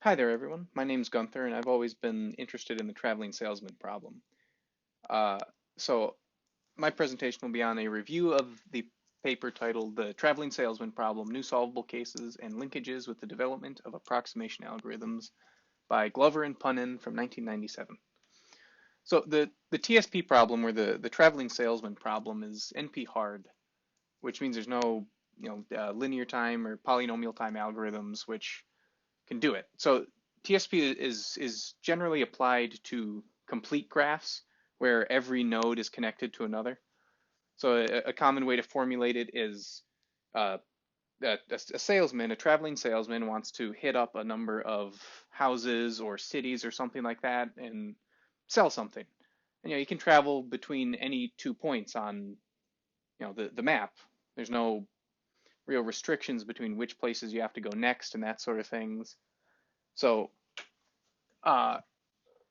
Hi there, everyone. My name's Gunther, and I've always been interested in the traveling salesman problem. Uh, so my presentation will be on a review of the paper titled The Traveling Salesman Problem, New Solvable Cases and Linkages with the Development of Approximation Algorithms by Glover and Punnin from 1997. So the TSP problem, or the traveling salesman problem, is NP hard, which means there's no linear time or polynomial time algorithms which can do it. So TSP is generally applied to complete graphs where every node is connected to another. So a common way to formulate it is uh, a salesman, a traveling salesman, wants to hit up a number of houses or cities or something like that and sell something. And you can travel between any 2 points on the map. There's no real restrictions between which places you have to go next and that sort of things. So uh,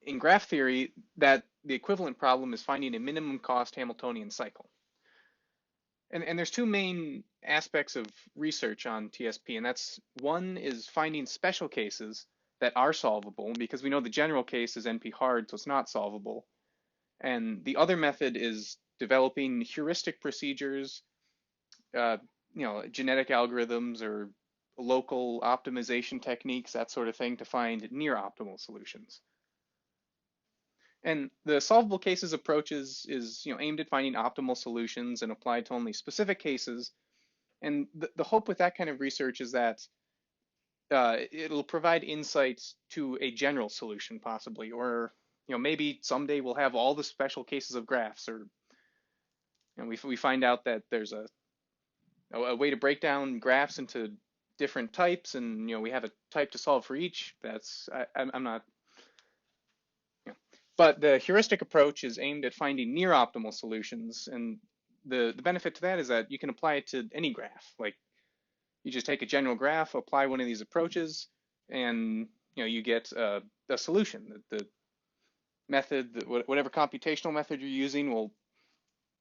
in graph theory, that the equivalent problem is finding a minimum cost Hamiltonian cycle. And there's two main aspects of research on TSP, and that's one is finding special cases that are solvable, because we know the general case is NP hard, so it's not solvable. And the other method is developing heuristic procedures, uh, genetic algorithms or local optimization techniques, that sort of thing, to find near optimal solutions. And the solvable cases approach is aimed at finding optimal solutions and applied to only specific cases. And the hope with that kind of research is that it'll provide insights to a general solution possibly, or maybe someday we'll have all the special cases of graphs, or we find out that there's a way to break down graphs into different types, and we have a type to solve for each. I'm not. But the heuristic approach is aimed at finding near optimal solutions, and the benefit to that is that you can apply it to any graph. Like, you just take a general graph, apply one of these approaches, and you get a solution. The method, whatever computational method you're using, will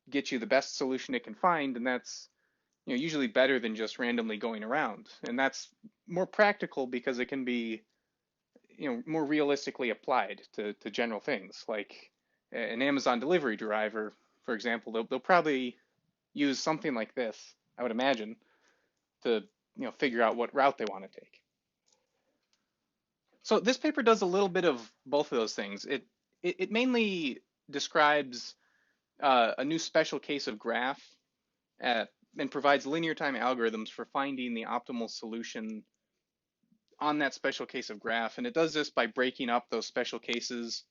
get you the best solution it can find, and that's usually better than just randomly going around. And that's more practical because it can be more realistically applied to general things like an Amazon delivery driver, for example. They'll probably use something like this, I would imagine, to figure out what route they want to take. So this paper does a little bit of both of those things. It mainly describes a new special case of graph and provides linear time algorithms for finding the optimal solution on that special case of graph. And it does this by breaking up those special cases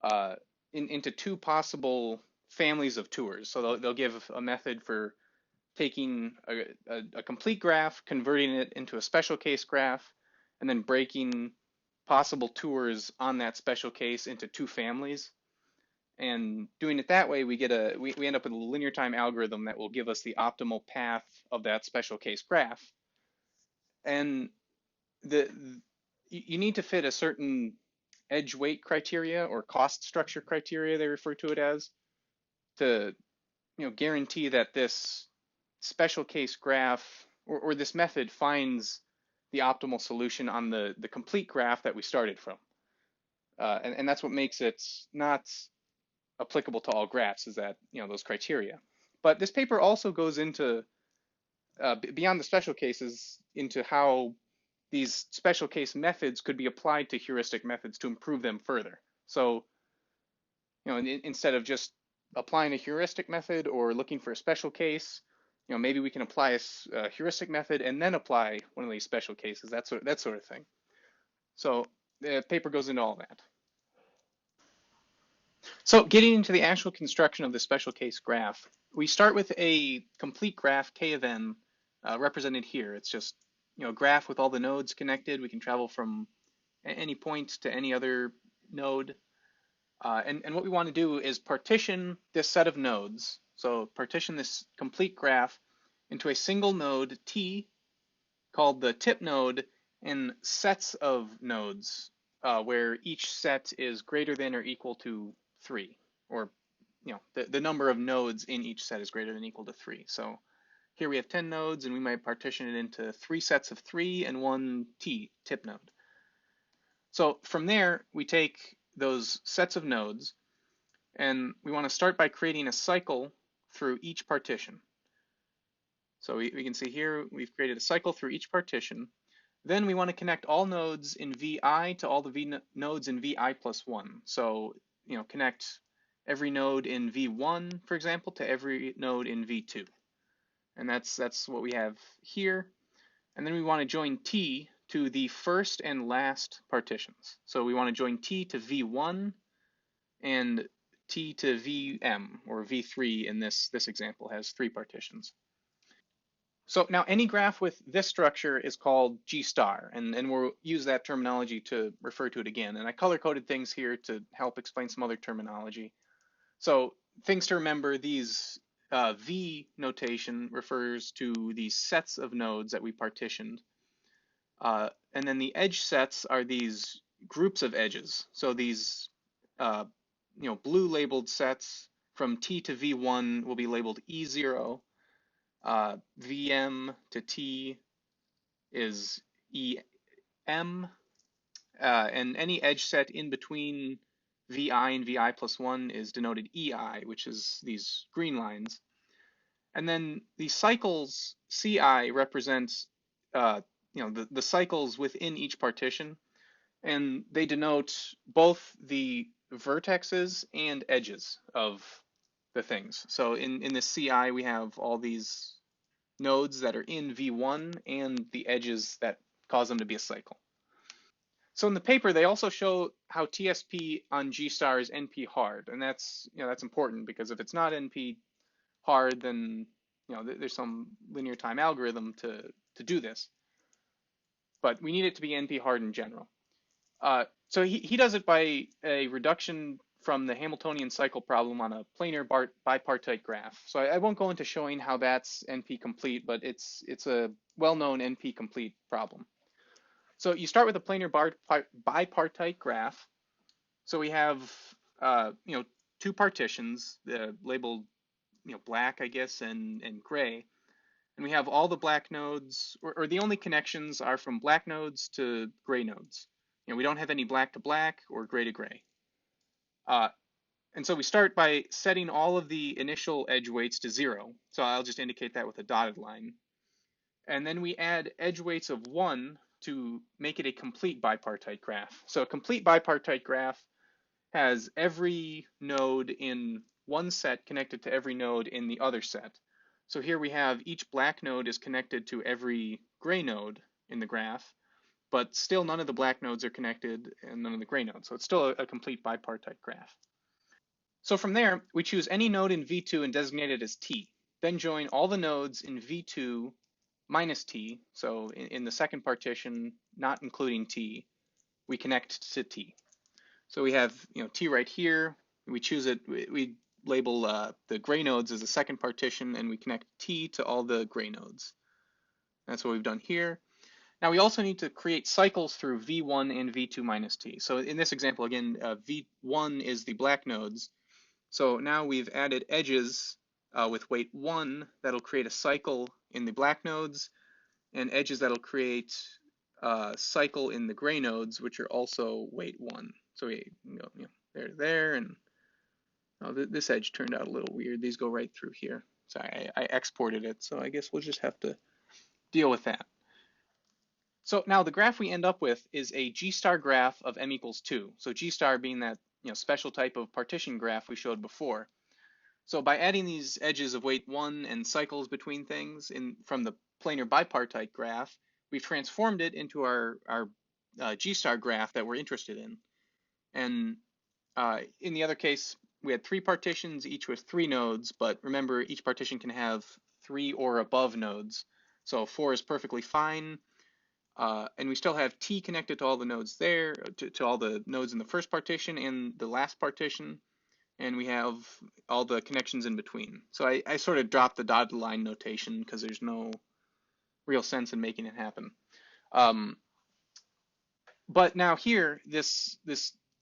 uh, into two possible families of tours. So they'll give a method for taking a complete graph, converting it into a special case graph, and then breaking possible tours on that special case into two families. And doing it that way, we end up with a linear time algorithm that will give us the optimal path of that special case graph. And you need to fit a certain edge weight criteria or cost structure criteria, they refer to it as, to guarantee that this special case graph or this method finds the optimal solution on the complete graph that we started from. And that's what makes it not applicable to all graphs, is that those criteria. But this paper also goes into beyond the special cases into how these special case methods could be applied to heuristic methods to improve them further. So, instead of just applying a heuristic method or looking for a special case, maybe we can apply a heuristic method and then apply one of these special cases, that sort of thing. So the paper goes into all that. So getting into the actual construction of the special case graph, we start with a complete graph K of n represented here. It's just a graph with all the nodes connected. We can travel from any point to any other node. And what we want to do is partition this set of nodes. So partition this complete graph into a single node T called the tip node and sets of nodes where each set is greater than or equal to 3, or the number of nodes in each set is greater than or equal to 3. So here we have 10 nodes, and we might partition it into 3 sets of 3 and one T tip node. So from there, we take those sets of nodes and we want to start by creating a cycle through each partition. So we can see here we've created a cycle through each partition. Then we want to connect all nodes in VI to all the nodes in VI plus 1. So, connect every node in V1, for example, to every node in V2. And that's what we have here. And then we want to join T to the first and last partitions. So we want to join T to V1 and T to VM, or V3 in this example has 3 partitions. So now any graph with this structure is called G star, and we'll use that terminology to refer to it again. And I color-coded things here to help explain some other terminology. So things to remember, these V notation refers to these sets of nodes that we partitioned. And then the edge sets are these groups of edges. So these uh, blue labeled sets from T to V1 will be labeled E0. VM to T is EM, and any edge set in between VI and VI plus 1 is denoted EI, which is these green lines. And then the cycles CI represents the cycles within each partition, and they denote both the vertexes and edges of the things. So in this CI, we have all these nodes that are in V1 and the edges that cause them to be a cycle. So in the paper, they also show how TSP on G star is NP hard, and that's important because if it's not NP hard, then there's some linear time algorithm to do this. But we need it to be NP hard in general. So he does it by a reduction from the Hamiltonian cycle problem on a planar bipartite graph. So I won't go into showing how that's NP complete, but it's a well-known NP complete problem. So you start with a planar bipartite graph. So we have two partitions labeled black, I guess, and gray. And we have all the black nodes, or the only connections are from black nodes to gray nodes. We don't have any black to black or gray to gray. And so we start by setting all of the initial edge weights to 0. So I'll just indicate that with a dotted line. And then we add edge weights of 1 to make it a complete bipartite graph. So a complete bipartite graph has every node in one set connected to every node in the other set. So here we have each black node is connected to every gray node in the graph, but still none of the black nodes are connected and none of the gray nodes. So it's still a complete bipartite graph. So from there, we choose any node in V2 and designate it as T. Then join all the nodes in V2 minus T. So in the second partition, not including T, we connect to T. So we have T right here. We choose it. We label the gray nodes as the second partition, and we connect T to all the gray nodes. That's what we've done here. Now we also need to create cycles through V1 and V2 minus T. So in this example, again, V1 is the black nodes. So now we've added edges with weight 1 that'll create a cycle in the black nodes, and edges that'll create a cycle in the gray nodes, which are also weight 1. So we go, there, and this edge turned out a little weird. These go right through here. Sorry, I exported it, so I guess we'll just have to deal with that. So now the graph we end up with is a G star graph of m equals 2. So G star being that special type of partition graph we showed before. So by adding these edges of weight 1 and cycles between things from the planar bipartite graph, we've transformed it into our G star graph that we're interested in. And in the other case, we had 3 partitions, each with 3 nodes, but remember each partition can have 3 or above nodes. So 4 is perfectly fine. And we still have T connected to all the nodes there, to all the nodes in the first partition and the last partition. And we have all the connections in between. So I sort of dropped the dotted line notation because there's no real sense in making it happen. But now here, this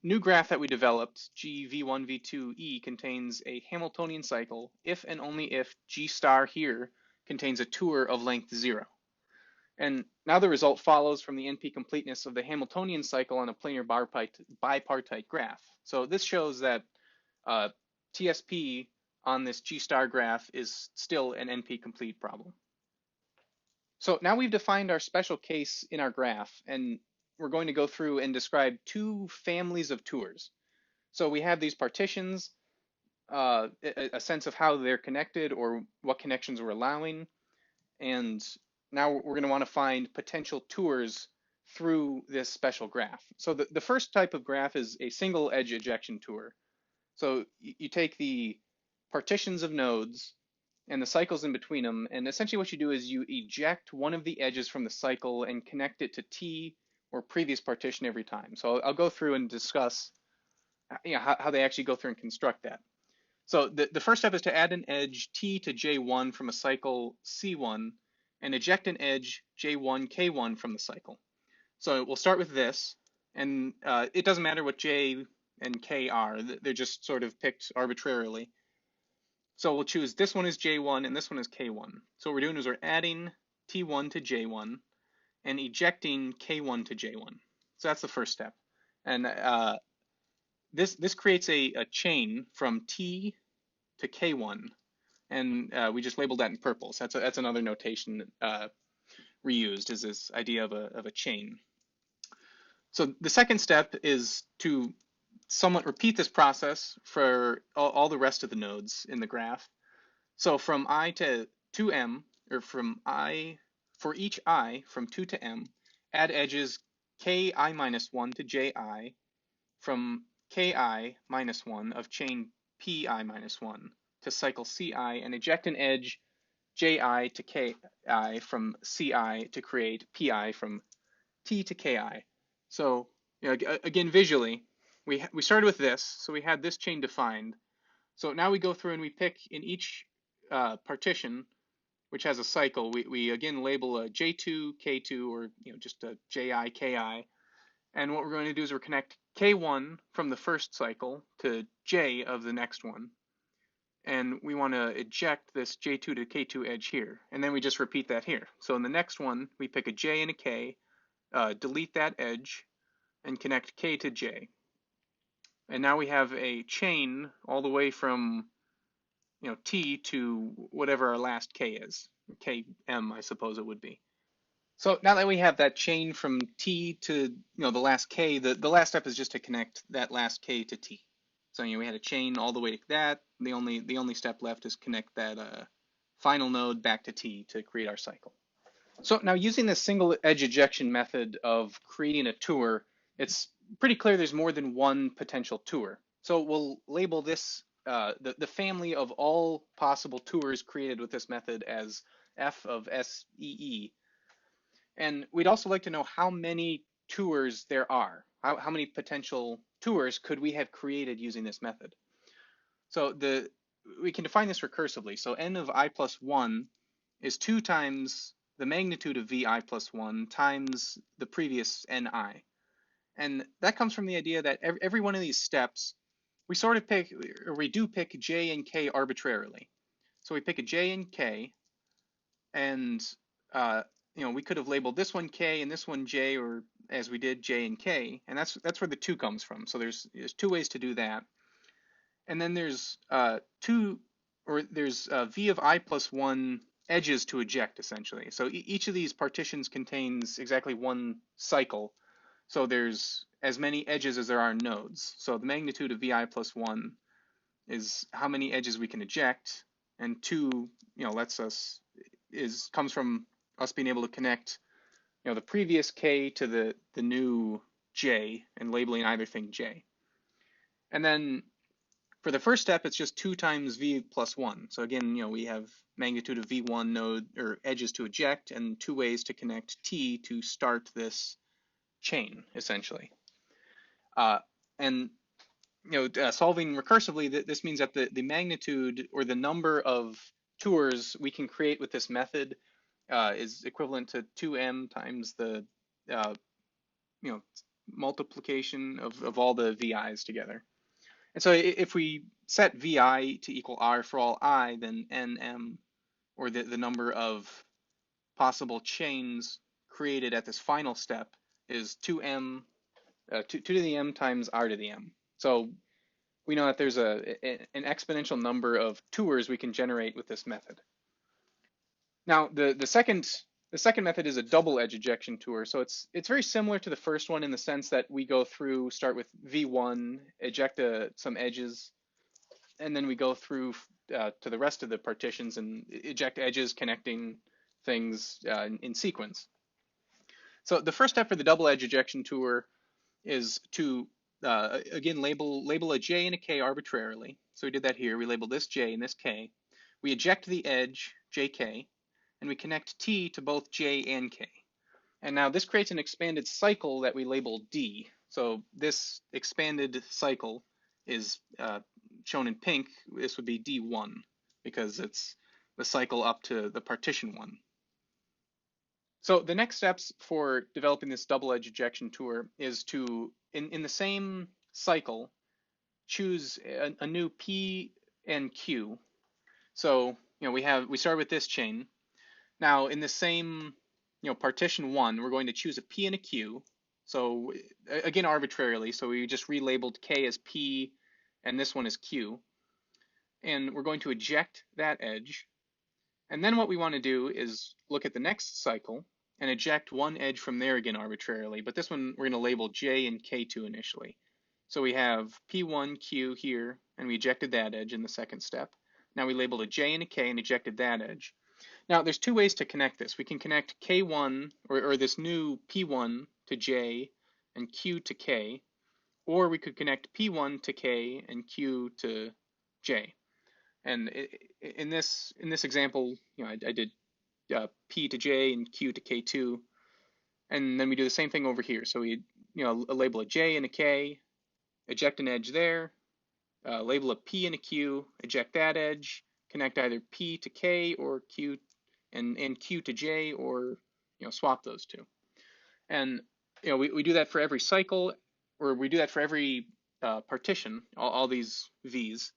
new graph that we developed, G V1 V2E, contains a Hamiltonian cycle if and only if G star here contains a tour of length 0. And now the result follows from the NP completeness of the Hamiltonian cycle on a planar bipartite graph. So this shows that uh, TSP on this G star graph is still an NP complete problem. So now we've defined our special case in our graph, and we're going to go through and describe two families of tours. So we have these partitions, a sense of how they're connected or what connections we're allowing, and now we're going to want to find potential tours through this special graph. So the first type of graph is a single edge ejection tour. So you take the partitions of nodes and the cycles in between them, and essentially what you do is you eject one of the edges from the cycle and connect it to T or previous partition every time. So I'll go through and discuss how they actually go through and construct that. So the first step is to add an edge T to J1 from a cycle C1 and eject an edge J1 K1 from the cycle. So we'll start with this, and it doesn't matter what J and K are, they're just sort of picked arbitrarily. So we'll choose this one is J1 and this one is K1. So what we're doing is we're adding T1 to J1 and ejecting K1 to J1. So that's the first step. And this creates a chain from T to K1, and we just labeled that in purple. So that's another notation reused, is this idea of a chain. So the second step is to somewhat repeat this process for all the rest of the nodes in the graph. So from I to 2m, or for each I from 2 to m, add edges ki minus 1 to ji from ki minus 1 of chain pi minus 1 to cycle ci, and eject an edge ji to ki from ci to create pi from t to ki. So again, visually, we started with this, so we had this chain defined. So now we go through and we pick in each partition, which has a cycle, we again label a J2, K2, or just a JI, KI. And what we're going to do is we're connect K1 from the first cycle to J of the next one. And we want to eject this J2 to K2 edge here. And then we just repeat that here. So in the next one, we pick a J and a K, delete that edge, and connect K to J. And now we have a chain all the way from T to whatever our last K is. KM, I suppose it would be. So now that we have that chain from T to the last K, the last step is just to connect that last K to T. So we had a chain all the way to that. The only step left is connect that final node back to T to create our cycle. So now using this single edge ejection method of creating a tour, it's pretty clear there's more than one potential tour. So we'll label this the family of all possible tours created with this method as F of SEE. And we'd also like to know how many tours there are. How many potential tours could we have created using this method? So we can define this recursively. So n of I plus 1 is 2 times the magnitude of vi plus 1 times the previous ni. And that comes from the idea that every one of these steps, we sort of pick, or we do pick j and k arbitrarily. So we pick a j and k, and we could have labeled this one k and this one j, or as we did j and k, and that's where the 2 comes from. So there's 2 ways to do that. And then there's v of I plus 1 edges to eject, essentially. So each of these partitions contains exactly one cycle. So there's as many edges as there are nodes. So the magnitude of vi plus 1 is how many edges we can eject, and 2 comes from us being able to connect the previous k to the new j and labeling either thing j. And then for the first step, it's just 2 times v plus 1. So again, we have magnitude of v1 node or edges to eject, and 2 ways to connect t to start this chain, essentially. And solving recursively, this means that the magnitude or the number of tours we can create with this method is equivalent to 2m times the multiplication of all the vi's together. And so if we set vi to equal r for all I, then nm, or the number of possible chains created at this final step is 2m, 2 to the m times r to the m. So we know that there's an exponential number of tours we can generate with this method. Now, the second method is a double edge ejection tour. So it's very similar to the first one in the sense that we go through, start with V1, eject some edges, and then we go through to the rest of the partitions and eject edges connecting things in sequence. So the first step for the double edge ejection tour is to again label a J and a K arbitrarily. So we did that here. We labeled this J and this K. We eject the edge JK, and we connect T to both J and K. And now this creates an expanded cycle that we label D. So this expanded cycle is shown in pink. This would be D1 because it's the cycle up to the partition 1. So the next steps for developing this double edge ejection tour is to, in the same cycle, choose a new P and Q. So we start with this chain. Now in the same partition 1, we're going to choose a P and a Q. So again arbitrarily. So we just relabeled K as P and this one is Q. And we're going to eject that edge. And then what we want to do is look at the next cycle and eject one edge from there again arbitrarily. But this one we're going to label J and K2 initially. So we have P1Q here, and we ejected that edge in the second step. Now we labeled a J and a K and ejected that edge. Now there's two ways to connect this. We can connect K1 or this new P1 to J and Q to K, or we could connect P1 to K and Q to J. And in this example, I did P to J and Q to K2, and then we do the same thing over here. So we label a J and a K, eject an edge there, label a P and a Q, eject that edge, connect either P to K or Q and Q to J, or swap those two. And we do that for every cycle, or we do that for every partition, all these V's.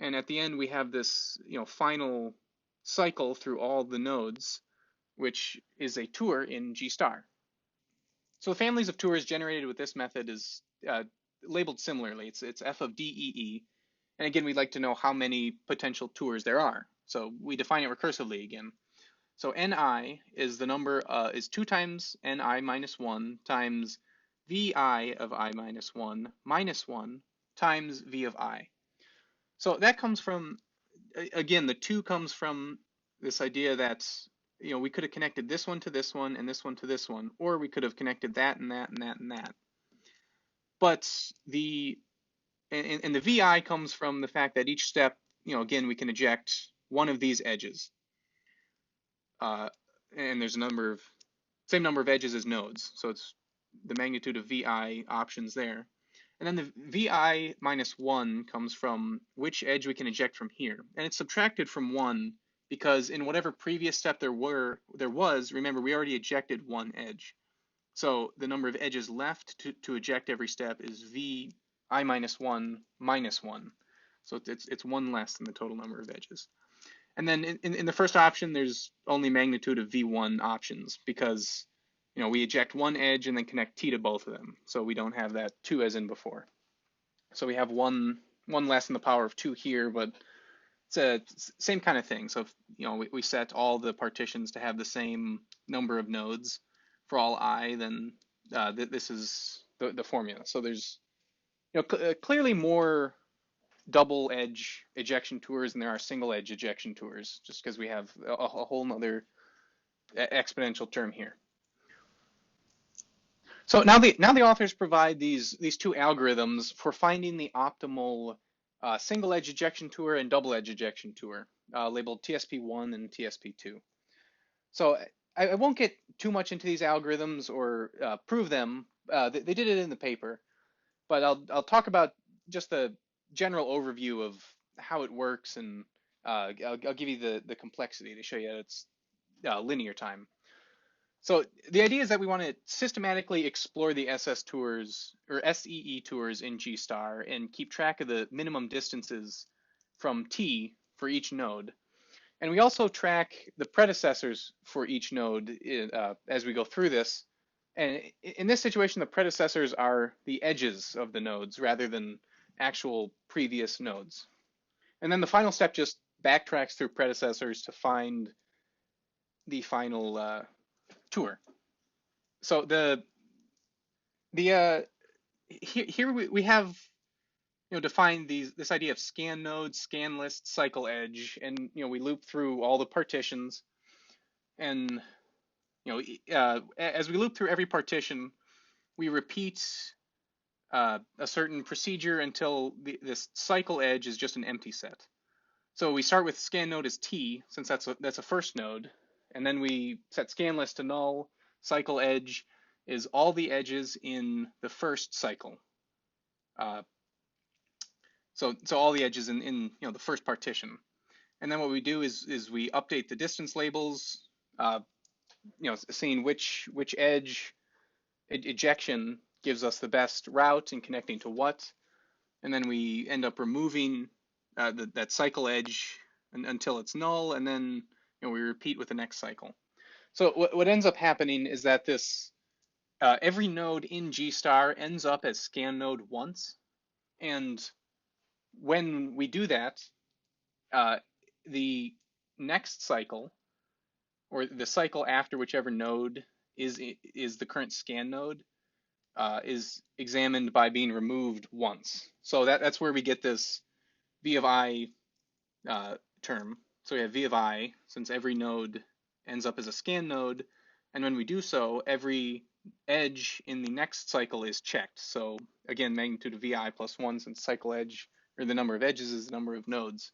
And at the end, we have this final cycle through all the nodes, which is a tour in G star. So the families of tours generated with this method is labeled similarly. It's f of d, e, e. And again, we'd like to know how many potential tours there are. So we define it recursively again. So ni is the number, is 2 times ni minus 1 times vi of I minus 1 minus 1 times v of I. So that comes from, again, the 2 comes from this idea that we could have connected this one to this one and this one to this one, or we could have connected that and that and that and that. But the VI comes from the fact that each step, again, we can eject one of these edges. And there's same number of edges as nodes. So it's the magnitude of VI options there. And then the VI minus 1 comes from which edge we can eject from here. And it's subtracted from 1 because in whatever previous step there was, remember, we already ejected one edge. So the number of edges left to eject every step is VI minus 1 minus 1. So it's 1 less than the total number of edges. And then in the first option, there's only magnitude of V1 options because we eject one edge and then connect T to both of them. So we don't have that 2 as in before. So we have one less than the power of 2 here, but it's a same kind of thing. So if, we set all the partitions to have the same number of nodes for all I, then this is the formula. So there's clearly more double edge ejection tours than there are single edge ejection tours, just because we have a whole nother exponential term here. So now the authors provide these 2 algorithms for finding the optimal single edge ejection tour and double edge ejection tour, labeled TSP1 and TSP2. So I won't get too much into these algorithms or prove them. They did it in the paper, but I'll talk about just the general overview of how it works, and I'll give you the complexity to show you that it's linear time. So the idea is that we want to systematically explore the SS tours or SEE tours in G star and keep track of the minimum distances from T for each node. And we also track the predecessors for each node as we go through this. And in this situation, the predecessors are the edges of the nodes rather than actual previous nodes. And then the final step just backtracks through predecessors to find the final tour. So the here we have defined this idea of scan node, scan list, cycle edge, and we loop through all the partitions, and as we loop through every partition, we repeat a certain procedure until this cycle edge is just an empty set. So we start with scan node as T, since that's a first node, and then we set scan list to null. Cycle edge is all the edges in the first cycle. Uh, so all the edges in the first partition. And then what we do is we update the distance labels, seeing which edge ejection gives us the best route in connecting to what, and then we end up removing that cycle edge until it's null, and then we repeat with the next cycle. So what ends up happening is that this every node in G star ends up as scan node once, and when we do that, uh, the next cycle, or the cycle after whichever node is the current scan node, is examined by being removed once. So that's where we get this V of I term. So we have V of I, since every node ends up as a scan node, and when we do so, every edge in the next cycle is checked. So again, magnitude of VI plus 1, since cycle edge, or the number of edges, is the number of nodes.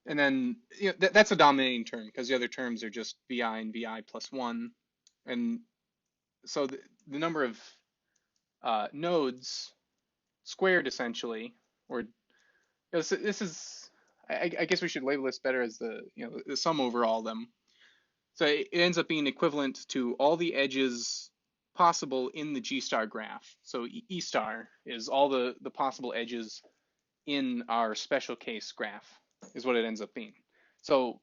And then that's a dominating term, because the other terms are just VI and VI plus 1. And so the number of nodes squared, essentially, or this is, I guess we should label this better as the sum over all of them. So it ends up being equivalent to all the edges possible in the G star graph. So E star is all the possible edges in our special case graph, is what it ends up being. So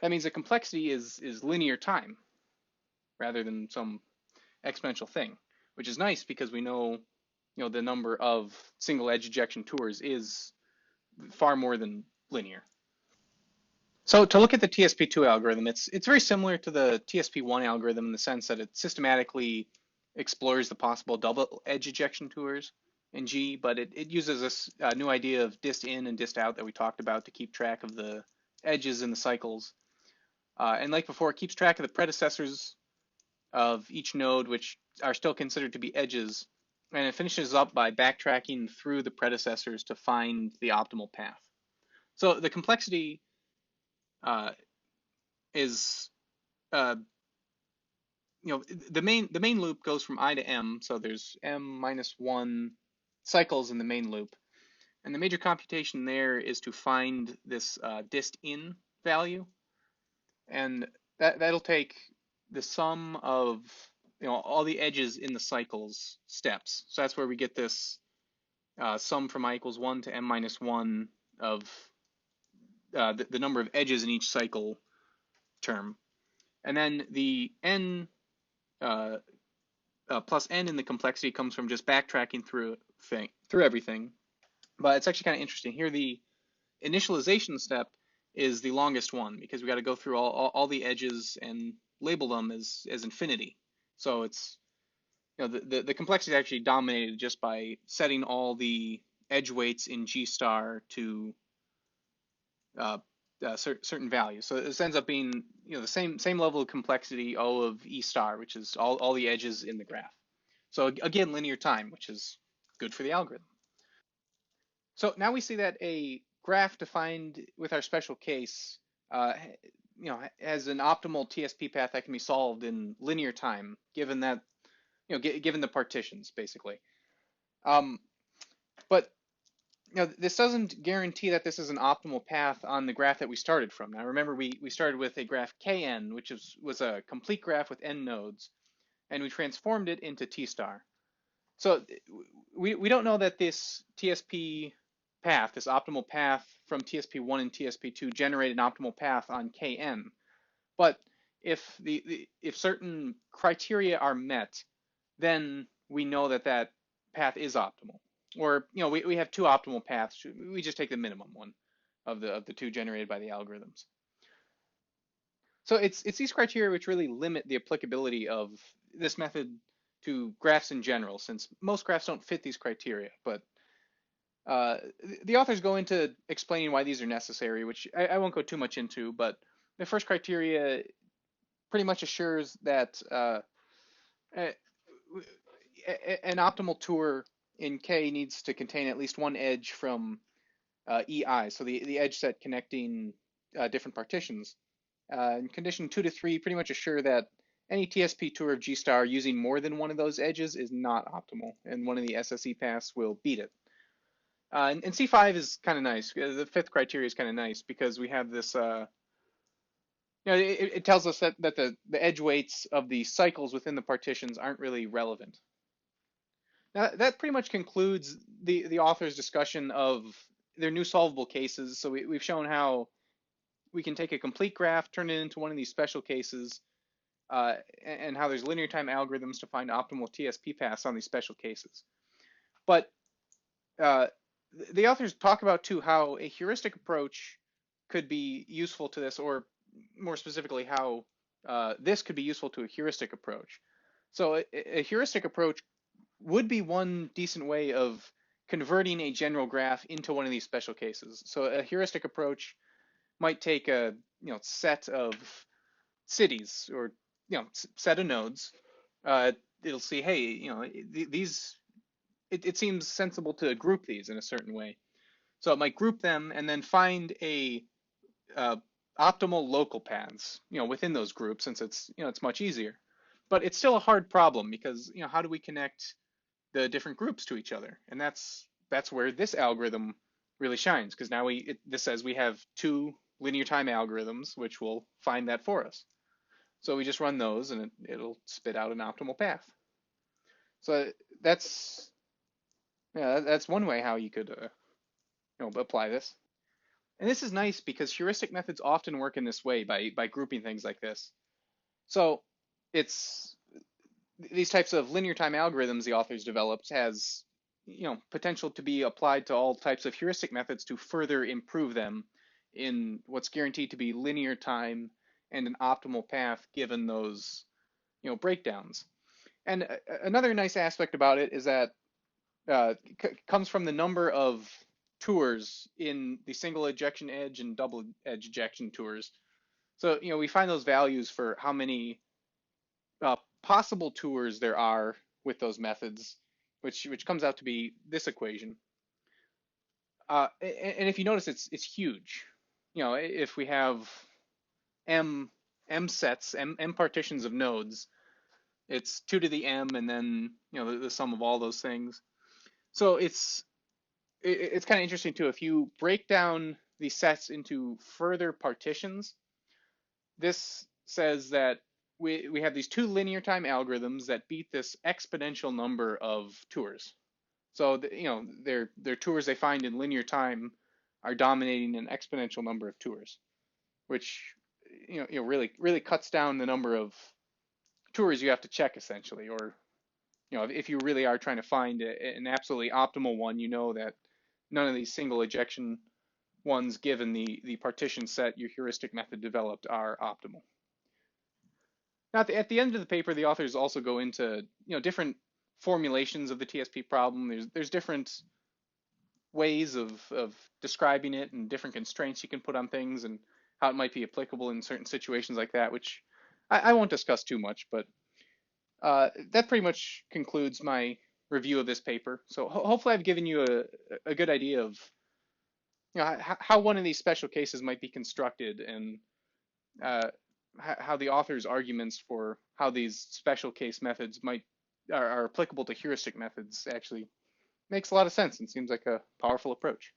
that means the complexity is linear time rather than some exponential thing, which is nice because we know the number of single edge ejection tours is far more than linear. So to look at the TSP2 algorithm, it's very similar to the TSP1 algorithm in the sense that it systematically explores the possible double edge ejection tours in G, but it uses this new idea of dist in and dist out that we talked about to keep track of the edges in the cycles. And like before, it keeps track of the predecessors of each node, which are still considered to be edges, and it finishes up by backtracking through the predecessors to find the optimal path. So the complexity is the main loop goes from I to M, so there's M minus 1 cycles in the main loop, and the major computation there is to find this dist in value, and that'll take the sum of all the edges in the cycles steps. So that's where we get this sum from I equals 1 to M minus 1 of the number of edges in each cycle term. And then the n plus n in the complexity comes from just backtracking through everything. But it's actually kind of interesting. Here the initialization step is the longest one because we got to go through all the edges and label them as infinity. So it's the complexity is actually dominated just by setting all the edge weights in G star to certain values. So this ends up being the same level of complexity O of E star, which is all the edges in the graph. So again, linear time, which is good for the algorithm. So now we see that a graph defined with our special case, has an optimal TSP path that can be solved in linear time, given that, given the partitions, basically. But this doesn't guarantee that this is an optimal path on the graph that we started from. Now remember, we started with a graph Kn, which was a complete graph with n nodes, and we transformed it into T star. So we don't know that this TSP path, this optimal path from TSP1 and TSP2 generate an optimal path on Kn. But if certain criteria are met, then we know that that path is optimal. Or we have two optimal paths. We just take the minimum one of the two generated by the algorithms. So it's these criteria which really limit the applicability of this method to graphs in general, since most graphs don't fit these criteria. But the authors go into explaining why these are necessary, which I won't go too much into. But the first criteria pretty much assures that an optimal tour in K needs to contain at least one edge from EI, so the edge set connecting different partitions. And condition 2 to 3 pretty much assure that any TSP tour of G star using more than one of those edges is not optimal, and one of the SSE paths will beat it. And C5 is kind of nice. The fifth criteria is kind of nice because we have this. It tells us that the edge weights of the cycles within the partitions aren't really relevant. Now that pretty much concludes the author's discussion of their new solvable cases. So we've shown how we can take a complete graph, turn it into one of these special cases, and how there's linear time algorithms to find optimal TSP paths on these special cases. But the authors talk about too how a heuristic approach could be useful to this, or more specifically how this could be useful to a heuristic approach. So a heuristic approach would be one decent way of converting a general graph into one of these special cases. So a heuristic approach might take a set of cities, or set of nodes. It'll see, hey, these. It seems sensible to group these in a certain way. So it might group them and then find a optimal local paths, within those groups, since it's much easier. But it's still a hard problem because how do we connect the different groups to each other? And that's where this algorithm really shines, because now this says we have two linear time algorithms which will find that for us. So we just run those and it'll spit out an optimal path. So that's one way how you could apply this. And this is nice because heuristic methods often work in this way by grouping things like this. So it's these types of linear time algorithms the authors developed has potential to be applied to all types of heuristic methods to further improve them in what's guaranteed to be linear time and an optimal path given those breakdowns. And another nice aspect about it is that comes from the number of tours in the single ejection edge and double edge ejection tours. So we find those values for how many possible tours there are with those methods, which comes out to be this equation. And if you notice, it's huge. If we have m sets, m partitions of nodes, it's 2 to the m, and then the sum of all those things. So it's kind of interesting too. If you break down these sets into further partitions, this says that we have these two linear time algorithms that beat this exponential number of tours. So their tours they find in linear time are dominating an exponential number of tours, which really cuts down the number of tours you have to check essentially. Or if you really are trying to find an absolutely optimal one, that none of these single ejection ones given the partition set your heuristic method developed are optimal. Now, at the end of the paper, the authors also go into different formulations of the TSP problem. There's different ways of describing it and different constraints you can put on things and how it might be applicable in certain situations like that, which I won't discuss too much. But that pretty much concludes my review of this paper. So hopefully I've given you a good idea of how one of these special cases might be constructed, and how the author's arguments for how these special case methods are applicable to heuristic methods actually makes a lot of sense and seems like a powerful approach.